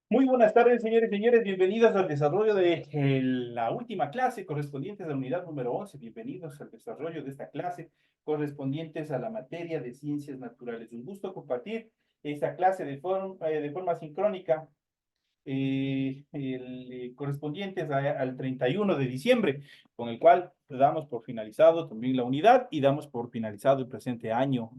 Muy buenas tardes, señores y señores. Bienvenidos al desarrollo de la última clase correspondiente a la unidad número 11. Bienvenidos al desarrollo de esta clase correspondientes a la materia de ciencias naturales. Un gusto compartir esta clase de forma sincrónica correspondientes al 31 de diciembre, con el cual damos por finalizado también la unidad y damos por finalizado el presente año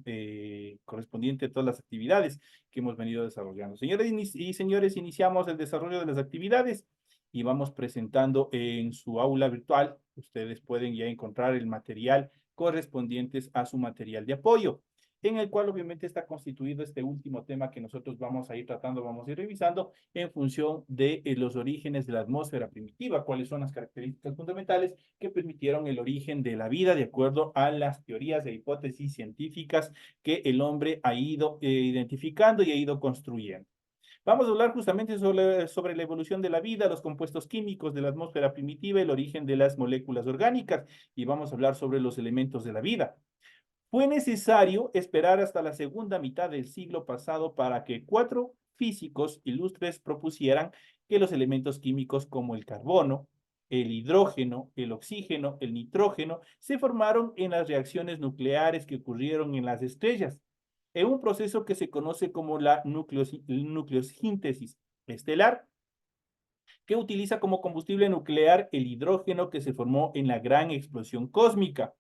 correspondiente a todas las actividades que hemos venido desarrollando. Señores y señores, iniciamos el desarrollo de las actividades y vamos presentando en su aula virtual. Ustedes pueden ya encontrar el material correspondientes a su material de apoyo, en el cual obviamente está constituido este último tema que nosotros vamos a ir tratando, vamos a ir revisando en función de los orígenes de la atmósfera primitiva, cuáles son las características fundamentales que permitieron el origen de la vida de acuerdo a las teorías e hipótesis científicas que el hombre ha ido identificando y ha ido construyendo. Vamos a hablar justamente sobre la evolución de la vida, los compuestos químicos de la atmósfera primitiva, el origen de las moléculas orgánicas, y vamos a hablar sobre los elementos de la vida. Fue necesario esperar hasta la segunda mitad del siglo pasado para que cuatro físicos ilustres propusieran que los elementos químicos como el carbono, el hidrógeno, el oxígeno, el nitrógeno, se formaron en las reacciones nucleares que ocurrieron en las estrellas, en un proceso que se conoce como la nucleosíntesis estelar, que utiliza como combustible nuclear el hidrógeno que se formó en la gran explosión cósmica.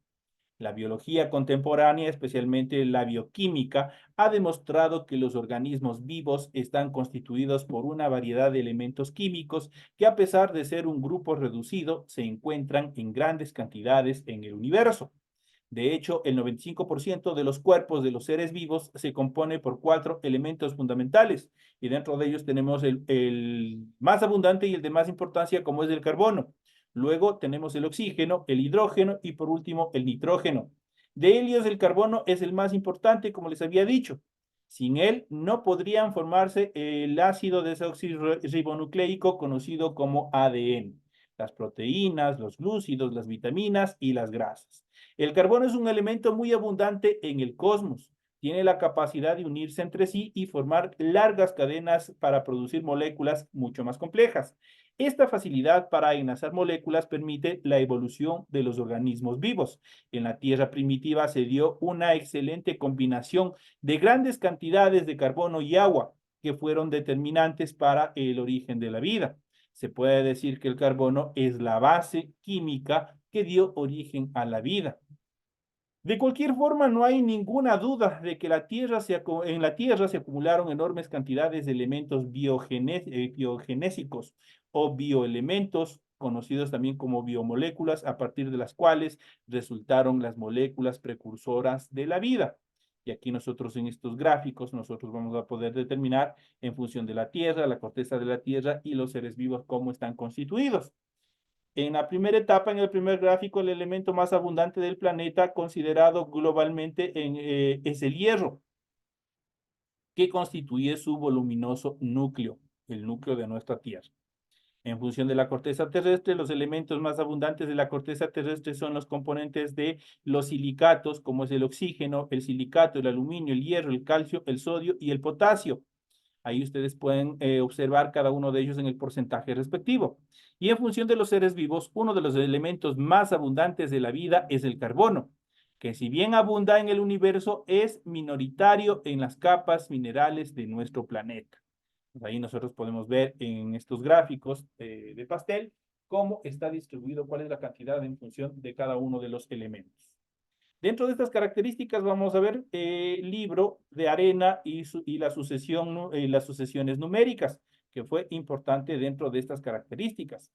La biología contemporánea, especialmente la bioquímica, ha demostrado que los organismos vivos están constituidos por una variedad de elementos químicos que, a pesar de ser un grupo reducido, se encuentran en grandes cantidades en el universo. De hecho, el 95% de los cuerpos de los seres vivos se compone por cuatro elementos fundamentales, y dentro de ellos tenemos el más abundante y el de más importancia, como es el carbono. Luego tenemos el oxígeno, el hidrógeno y por último el nitrógeno. De ellos el carbono es el más importante, como les había dicho. Sin él no podrían formarse el ácido desoxirribonucleico conocido como ADN, las proteínas, los glúcidos, las vitaminas y las grasas. El carbono es un elemento muy abundante en el cosmos. Tiene la capacidad de unirse entre sí y formar largas cadenas para producir moléculas mucho más complejas. Esta facilidad para enlazar moléculas permite la evolución de los organismos vivos. En la Tierra primitiva se dio una excelente combinación de grandes cantidades de carbono y agua que fueron determinantes para el origen de la vida. Se puede decir que el carbono es la base química que dio origen a la vida. De cualquier forma, no hay ninguna duda de que en la Tierra se acumularon enormes cantidades de elementos biogenésicos o bioelementos, conocidos también como biomoléculas, a partir de las cuales resultaron las moléculas precursoras de la vida. Y aquí nosotros en estos gráficos, nosotros vamos a poder determinar en función de la Tierra, la corteza de la Tierra y los seres vivos cómo están constituidos. En la primera etapa, en el primer gráfico, el elemento más abundante del planeta, considerado globalmente es el hierro, que constituye su voluminoso núcleo, el núcleo de nuestra Tierra. En función de la corteza terrestre, los elementos más abundantes de la corteza terrestre son los componentes de los silicatos, como es el oxígeno, el silicato, el aluminio, el hierro, el calcio, el sodio y el potasio. Ahí ustedes pueden observar cada uno de ellos en el porcentaje respectivo. Y en función de los seres vivos, uno de los elementos más abundantes de la vida es el carbono, que si bien abunda en el universo, es minoritario en las capas minerales de nuestro planeta. Ahí nosotros podemos ver en estos gráficos de pastel cómo está distribuido, cuál es la cantidad en función de cada uno de los elementos. Dentro de estas características vamos a ver el libro de arena y las sucesiones numéricas, que fue importante dentro de estas características.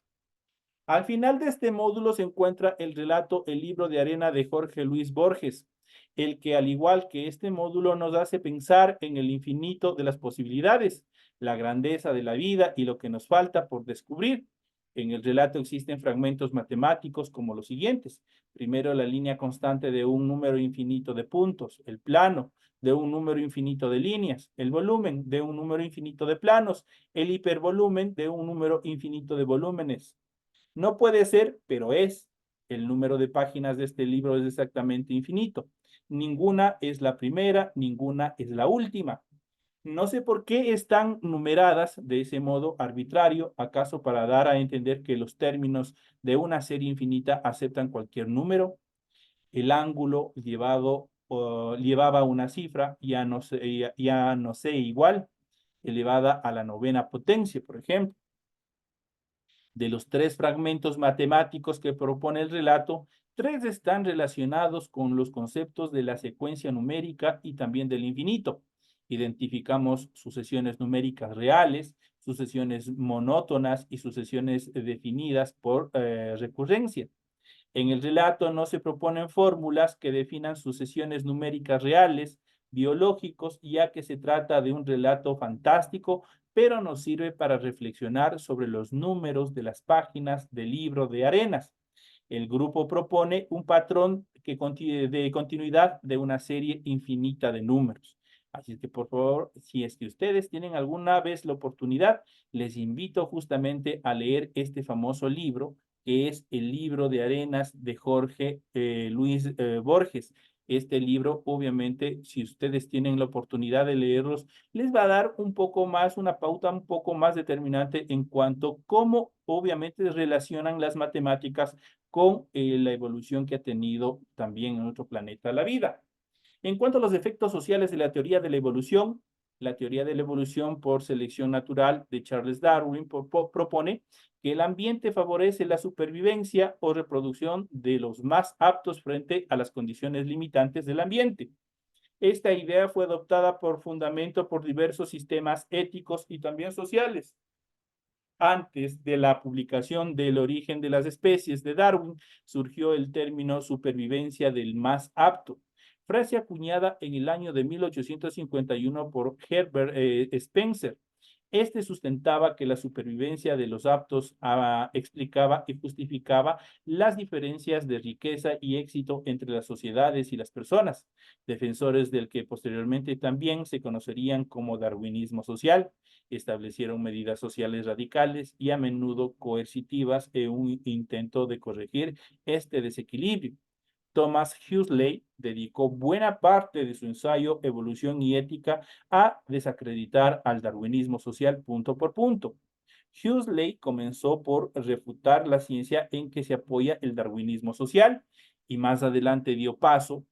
Al final de este módulo se encuentra el relato El libro de arena de Jorge Luis Borges, el que, al igual que este módulo, nos hace pensar en el infinito de las posibilidades, la grandeza de la vida y lo que nos falta por descubrir. En el relato existen fragmentos matemáticos como los siguientes. Primero, la línea constante de un número infinito de puntos, el plano de un número infinito de líneas, el volumen de un número infinito de planos, el hipervolumen de un número infinito de volúmenes. No puede ser, pero es. El número de páginas de este libro es exactamente infinito. Ninguna es la primera, ninguna es la última. No sé por qué están numeradas de ese modo arbitrario, acaso para dar a entender que los términos de una serie infinita aceptan cualquier número. El ángulo llevaba una cifra, ya no sé igual, elevada a la novena potencia, por ejemplo. De los tres fragmentos matemáticos que propone el relato, tres están relacionados con los conceptos de la secuencia numérica y también del infinito. Identificamos sucesiones numéricas reales, sucesiones monótonas y sucesiones definidas por recurrencia. En el relato no se proponen fórmulas que definan sucesiones numéricas reales, biológicos, ya que se trata de un relato fantástico, pero nos sirve para reflexionar sobre los números de las páginas del libro de Arenas. El grupo propone un patrón de continuidad de una serie infinita de números. Así que, por favor, si es que ustedes tienen alguna vez la oportunidad, les invito justamente a leer este famoso libro, que es el libro de Arenas de Jorge Luis Borges. Este libro, obviamente, si ustedes tienen la oportunidad de leerlos, les va a dar un poco más, una pauta un poco más determinante en cuanto a cómo, obviamente, relacionan las matemáticas con la evolución que ha tenido también en otro planeta la vida. En cuanto a los efectos sociales de la teoría de la evolución por selección natural de Charles Darwin propone que el ambiente favorece la supervivencia o reproducción de los más aptos frente a las condiciones limitantes del ambiente. Esta idea fue adoptada por fundamento por diversos sistemas éticos y también sociales. Antes de la publicación del origen de las especies de Darwin, surgió el término supervivencia del más apto, frase acuñada en el año de 1851 por Herbert Spencer. Este sustentaba que la supervivencia de los aptos explicaba y justificaba las diferencias de riqueza y éxito entre las sociedades y las personas, defensores del que posteriormente también se conocerían como darwinismo social. Establecieron medidas sociales radicales y a menudo coercitivas en un intento de corregir este desequilibrio. Thomas Huxley dedicó buena parte de su ensayo Evolución y Ética a desacreditar al darwinismo social punto por punto. Huxley comenzó por refutar la ciencia en que se apoya el darwinismo social y más adelante dio paso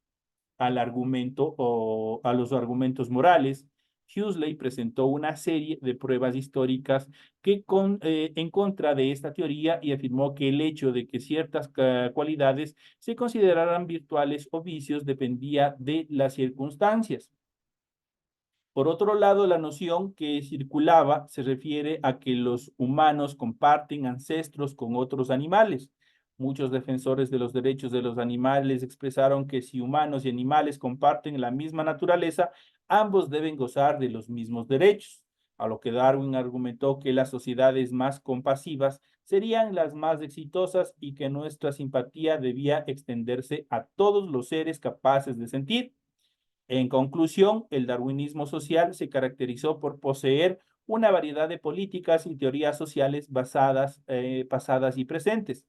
al argumento o a los argumentos morales. Huxley presentó una serie de pruebas históricas en contra de esta teoría y afirmó que el hecho de que ciertas cualidades se consideraran virtuales o vicios dependía de las circunstancias. Por otro lado, la noción que circulaba se refiere a que los humanos comparten ancestros con otros animales. Muchos defensores de los derechos de los animales expresaron que si humanos y animales comparten la misma naturaleza, ambos deben gozar de los mismos derechos. A lo que Darwin argumentó que las sociedades más compasivas serían las más exitosas y que nuestra simpatía debía extenderse a todos los seres capaces de sentir. En conclusión, el darwinismo social se caracterizó por poseer una variedad de políticas y teorías sociales pasadas y presentes.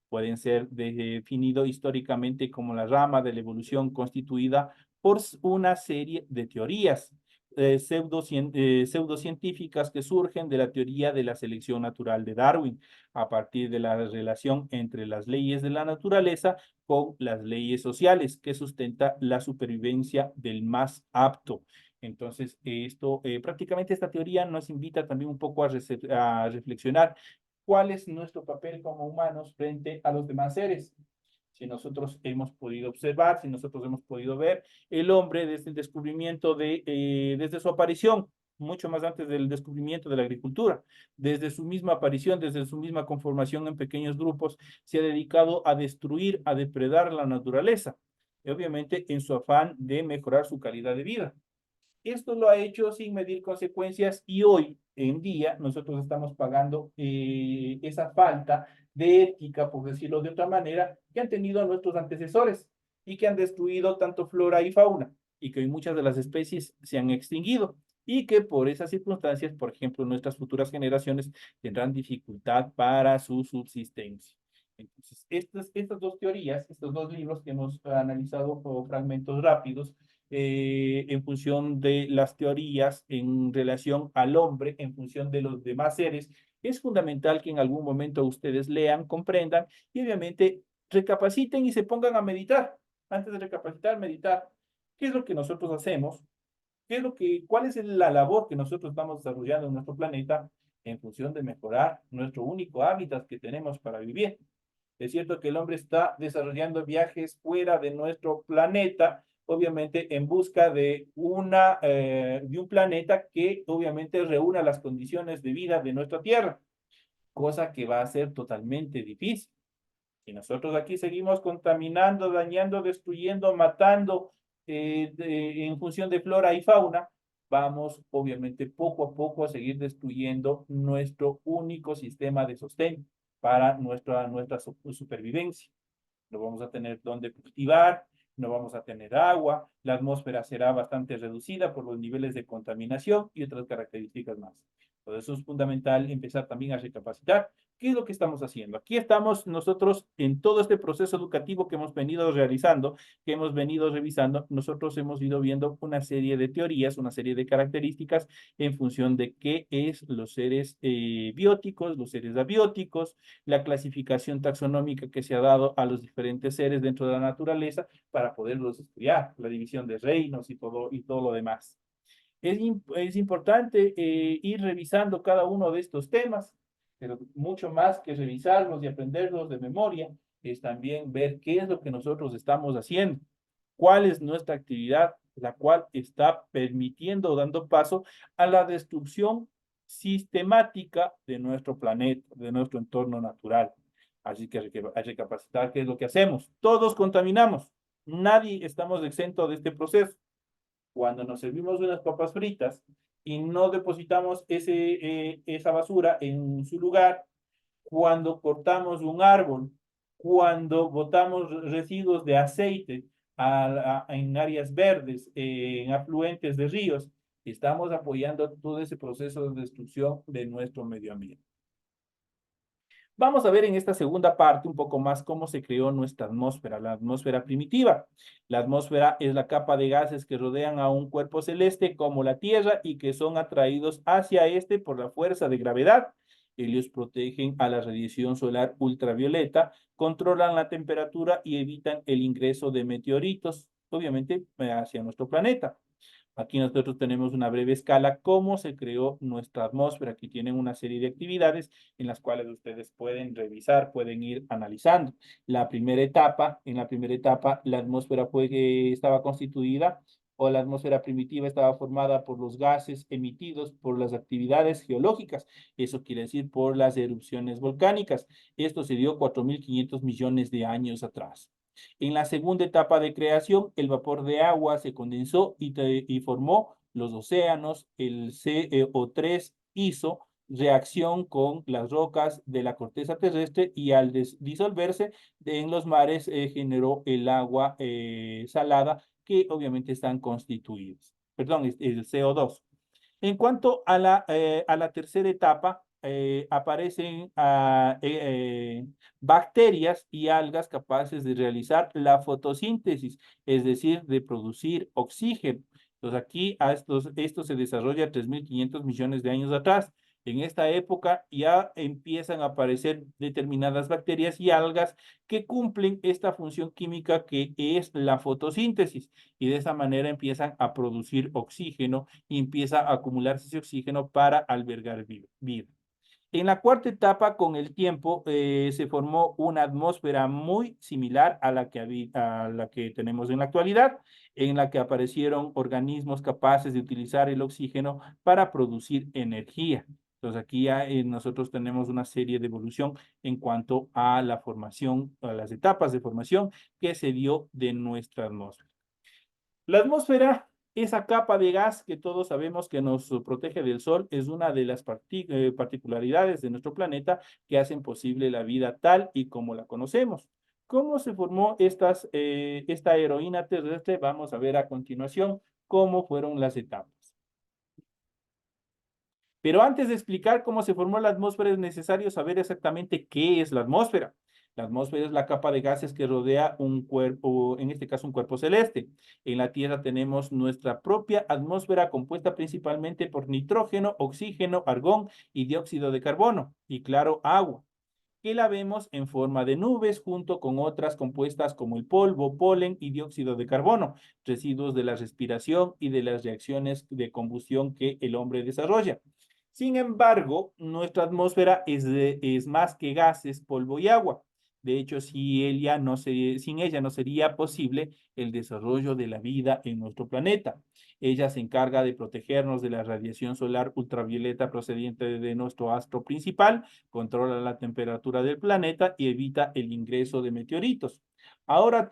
Pueden ser definido históricamente como la rama de la evolución constituida por una serie de teorías pseudocientíficas que surgen de la teoría de la selección natural de Darwin, a partir de la relación entre las leyes de la naturaleza con las leyes sociales que sustenta la supervivencia del más apto. Entonces, prácticamente esta teoría nos invita también un poco a reflexionar cuál es nuestro papel como humanos frente a los demás seres. Si nosotros hemos podido observar, si nosotros hemos podido ver, el hombre desde el descubrimiento desde su aparición, mucho más antes del descubrimiento de la agricultura, desde su misma aparición, desde su misma conformación en pequeños grupos, se ha dedicado a destruir, a depredar la naturaleza, y obviamente en su afán de mejorar su calidad de vida. Esto lo ha hecho sin medir consecuencias y hoy en día nosotros estamos pagando esa falta de ética, por decirlo de otra manera, que han tenido nuestros antecesores y que han destruido tanto flora y fauna y que hoy muchas de las especies se han extinguido y que por esas circunstancias, por ejemplo, nuestras futuras generaciones tendrán dificultad para su subsistencia. Entonces, estas dos teorías, estos dos libros que hemos analizado como fragmentos rápidos, en función de las teorías en relación al hombre, en función de los demás seres, es fundamental que en algún momento ustedes lean, comprendan y obviamente recapaciten y se pongan a meditar. Antes de recapacitar, meditar. ¿Qué es lo que nosotros hacemos? ¿Cuál es la labor que nosotros estamos desarrollando en nuestro planeta en función de mejorar nuestro único hábitat que tenemos para vivir? Es cierto que el hombre está desarrollando viajes fuera de nuestro planeta, obviamente en busca de un planeta que obviamente reúna las condiciones de vida de nuestra Tierra, cosa que va a ser totalmente difícil. Si nosotros aquí seguimos contaminando, dañando, destruyendo, matando en función de flora y fauna, vamos obviamente poco a poco a seguir destruyendo nuestro único sistema de sostén para nuestra supervivencia. No vamos a tener donde cultivar, no vamos a tener agua, la atmósfera será bastante reducida por los niveles de contaminación y otras características más. Por eso es fundamental empezar también a recapacitar. ¿Qué es lo que estamos haciendo? Aquí estamos nosotros en todo este proceso educativo que hemos venido realizando, que hemos venido revisando, nosotros hemos ido viendo una serie de teorías, una serie de características en función de qué es los seres bióticos, los seres abióticos, la clasificación taxonómica que se ha dado a los diferentes seres dentro de la naturaleza para poderlos estudiar, la división de reinos y todo lo demás. Es importante ir revisando cada uno de estos temas, pero mucho más que revisarlos y aprenderlos de memoria, es también ver qué es lo que nosotros estamos haciendo, cuál es nuestra actividad, la cual está permitiendo o dando paso a la destrucción sistemática de nuestro planeta, de nuestro entorno natural. Así que hay que recapacitar qué es lo que hacemos. Todos contaminamos, nadie estamos exentos de este proceso. Cuando nos servimos unas papas fritas y no depositamos esa basura en su lugar, cuando cortamos un árbol, cuando botamos residuos de aceite en áreas verdes, en afluentes de ríos, estamos apoyando todo ese proceso de destrucción de nuestro medio ambiente. Vamos a ver en esta segunda parte un poco más cómo se creó nuestra atmósfera, la atmósfera primitiva. La atmósfera es la capa de gases que rodean a un cuerpo celeste como la Tierra y que son atraídos hacia este por la fuerza de gravedad. Ellos protegen a la radiación solar ultravioleta, controlan la temperatura y evitan el ingreso de meteoritos, obviamente, hacia nuestro planeta. Aquí nosotros tenemos una breve escala cómo se creó nuestra atmósfera. Aquí tienen una serie de actividades en las cuales ustedes pueden revisar, pueden ir analizando. En la primera etapa, la atmósfera estaba constituida o la atmósfera primitiva estaba formada por los gases emitidos por las actividades geológicas. Eso quiere decir por las erupciones volcánicas. Esto se dio 4.500 millones de años atrás. En la segunda etapa de creación, el vapor de agua se condensó y formó los océanos. El CO3 hizo reacción con las rocas de la corteza terrestre y al disolverse en los mares generó el agua salada que obviamente están constituidos. Perdón, es el CO2. En cuanto a la tercera etapa, aparecen bacterias y algas capaces de realizar la fotosíntesis, es decir, de producir oxígeno. Entonces aquí esto se desarrolla 3.500 millones de años atrás. En esta época ya empiezan a aparecer determinadas bacterias y algas que cumplen esta función química que es la fotosíntesis y de esa manera empiezan a producir oxígeno y empieza a acumularse ese oxígeno para albergar vida. En la cuarta etapa, con el tiempo, se formó una atmósfera muy similar a la que tenemos en la actualidad, en la que aparecieron organismos capaces de utilizar el oxígeno para producir energía. Entonces aquí ya nosotros tenemos una serie de evolución en cuanto a la formación, a las etapas de formación que se dio de nuestra atmósfera. La atmósfera, esa capa de gas que todos sabemos que nos protege del sol, es una de las particularidades de nuestro planeta que hacen posible la vida tal y como la conocemos. ¿Cómo se formó esta heroína terrestre? Vamos a ver a continuación cómo fueron las etapas. Pero antes de explicar cómo se formó la atmósfera, es necesario saber exactamente qué es la atmósfera. La atmósfera es la capa de gases que rodea un cuerpo, en este caso un cuerpo celeste. En la Tierra tenemos nuestra propia atmósfera compuesta principalmente por nitrógeno, oxígeno, argón y dióxido de carbono, y claro, agua, que la vemos en forma de nubes junto con otras compuestas como el polvo, polen y dióxido de carbono, residuos de la respiración y de las reacciones de combustión que el hombre desarrolla. Sin embargo, nuestra atmósfera es más que gases, polvo y agua. De hecho, sin ella no sería posible el desarrollo de la vida en nuestro planeta. Ella se encarga de protegernos de la radiación solar ultravioleta procedente de nuestro astro principal, controla la temperatura del planeta y evita el ingreso de meteoritos. Ahora,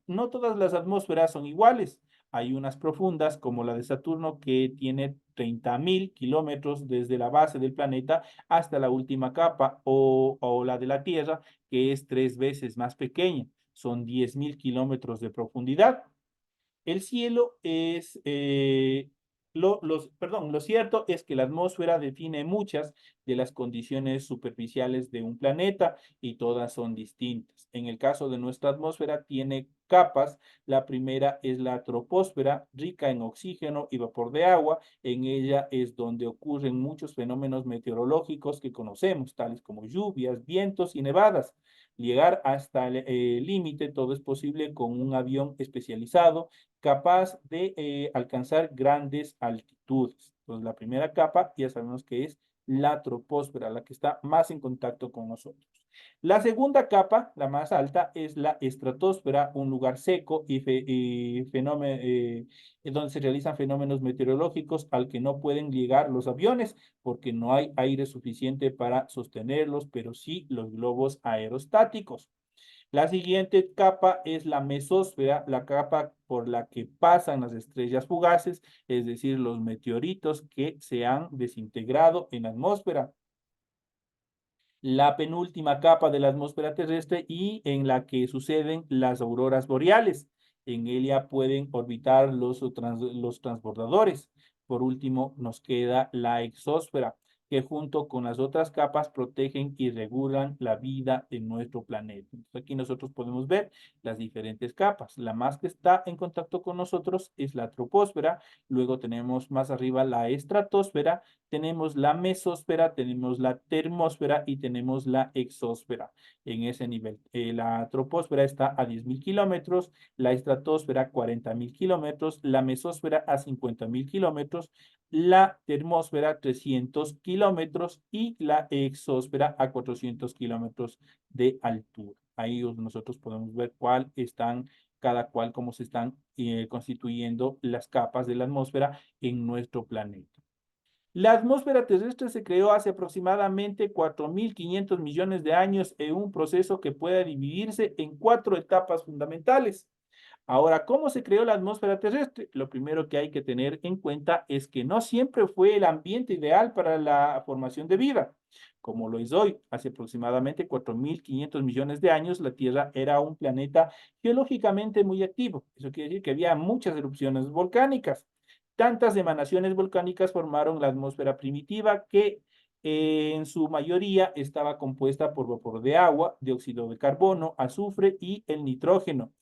no todas las atmósferas son iguales. Hay unas profundas, como la de Saturno, que tiene 30.000 kilómetros desde la base del planeta hasta la última capa, o la de la Tierra, que es 3 veces más pequeña. Son 10.000 kilómetros de profundidad. El cielo es, lo cierto es que la atmósfera define muchas de las condiciones superficiales de un planeta y todas son distintas. En el caso de nuestra atmósfera tiene capas. La primera es la troposfera, rica en oxígeno y vapor de agua. En ella es donde ocurren muchos fenómenos meteorológicos que conocemos, tales como lluvias, vientos y nevadas. Llegar hasta el límite, todo es posible con un avión especializado capaz de alcanzar grandes altitudes. Entonces, la primera capa ya sabemos que es la troposfera, la que está más en contacto con nosotros. La segunda capa, la más alta, es la estratosfera, un lugar seco donde se realizan fenómenos meteorológicos al que no pueden llegar los aviones porque no hay aire suficiente para sostenerlos, pero sí los globos aerostáticos. La siguiente capa es la mesósfera, la capa por la que pasan las estrellas fugaces, es decir, los meteoritos que se han desintegrado en la atmósfera. La penúltima capa de la atmósfera terrestre y en la que suceden las auroras boreales. En ella pueden orbitar los transbordadores. Por último, nos queda la exósfera, que junto con las otras capas protegen y regulan la vida en nuestro planeta. Entonces, aquí nosotros podemos ver las diferentes capas. La más que está en contacto con nosotros es la troposfera. Luego tenemos más arriba la estratosfera, tenemos la mesósfera, tenemos la termósfera y tenemos la exósfera en ese nivel. La troposfera está a 10.000 kilómetros, la estratosfera a 40.000 kilómetros, la mesósfera a 50.000 kilómetros, la termósfera 300 kilómetros y la exósfera a 400 kilómetros de altura. Ahí nosotros podemos ver cada cual, cómo se están constituyendo las capas de la atmósfera en nuestro planeta. La atmósfera terrestre se creó hace aproximadamente 4.500 millones de años en un proceso que puede dividirse en 4 etapas fundamentales. Ahora, ¿cómo se creó la atmósfera terrestre? Lo primero que hay que tener en cuenta es que no siempre fue el ambiente ideal para la formación de vida, como lo es hoy. Hace aproximadamente 4.500 millones de años, la Tierra era un planeta geológicamente muy activo. Eso quiere decir que había muchas erupciones volcánicas. Tantas emanaciones volcánicas formaron la atmósfera primitiva que en su mayoría estaba compuesta por vapor de agua, dióxido de carbono, azufre y el nitrógeno.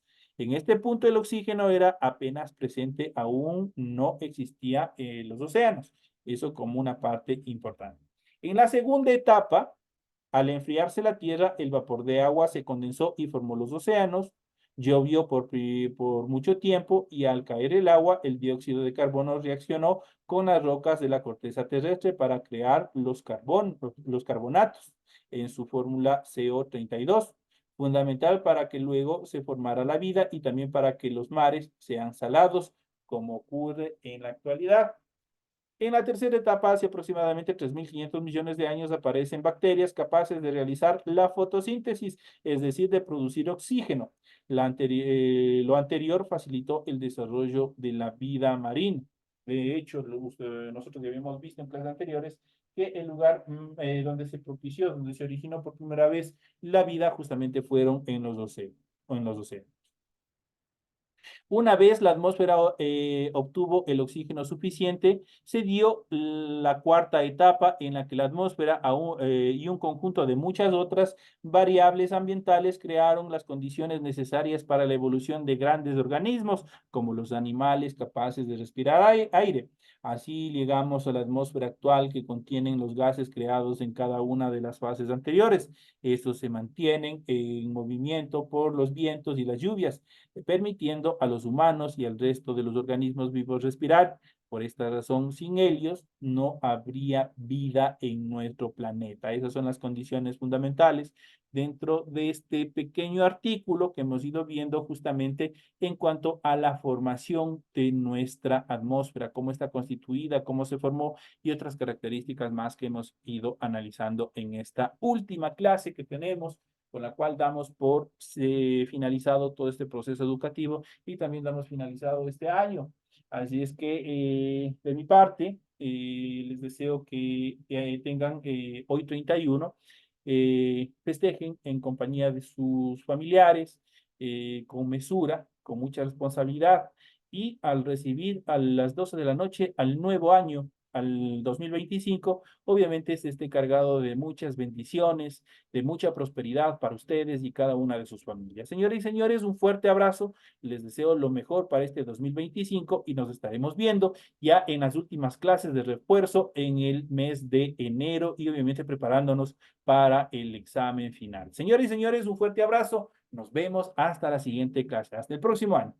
En este punto el oxígeno era apenas presente, aún no existía los océanos. Eso como una parte importante. En la segunda etapa, al enfriarse la Tierra, el vapor de agua se condensó y formó los océanos. Llovió por mucho tiempo y al caer el agua, el dióxido de carbono reaccionó con las rocas de la corteza terrestre para crear los carbonatos en su fórmula CO32, fundamental para que luego se formara la vida y también para que los mares sean salados, como ocurre en la actualidad. En la tercera etapa, hace aproximadamente 3.500 millones de años, aparecen bacterias capaces de realizar la fotosíntesis, es decir, de producir oxígeno. Lo anterior facilitó el desarrollo de la vida marina. De hecho, nosotros ya habíamos visto en clases anteriores que el lugar donde se propició, donde se originó por primera vez la vida, justamente fueron en los océanos. Una vez la atmósfera obtuvo el oxígeno suficiente, se dio la cuarta etapa en la que la atmósfera y un conjunto de muchas otras variables ambientales crearon las condiciones necesarias para la evolución de grandes organismos, como los animales capaces de respirar aire. Así llegamos a la atmósfera actual que contienen los gases creados en cada una de las fases anteriores. Estos se mantienen en movimiento por los vientos y las lluvias, permitiendo a los humanos y al resto de los organismos vivos respirar. Por esta razón, sin ellos no habría vida en nuestro planeta. Esas son las condiciones fundamentales dentro de este pequeño artículo que hemos ido viendo justamente en cuanto a la formación de nuestra atmósfera, cómo está constituida, cómo se formó y otras características más que hemos ido analizando en esta última clase que tenemos, con la cual damos por finalizado todo este proceso educativo y también damos finalizado este año. Así es que de mi parte, les deseo que tengan hoy 31, festejen en compañía de sus familiares, con mesura, con mucha responsabilidad, y al recibir a las 12 de la noche al nuevo año, al 2025, obviamente se esté cargado de muchas bendiciones, de mucha prosperidad para ustedes y cada una de sus familias. Señores y señores, un fuerte abrazo, les deseo lo mejor para este 2025 y nos estaremos viendo ya en las últimas clases de refuerzo en el mes de enero y obviamente preparándonos para el examen final. Señores y señores, un fuerte abrazo. Nos vemos hasta la siguiente clase. Hasta el próximo año.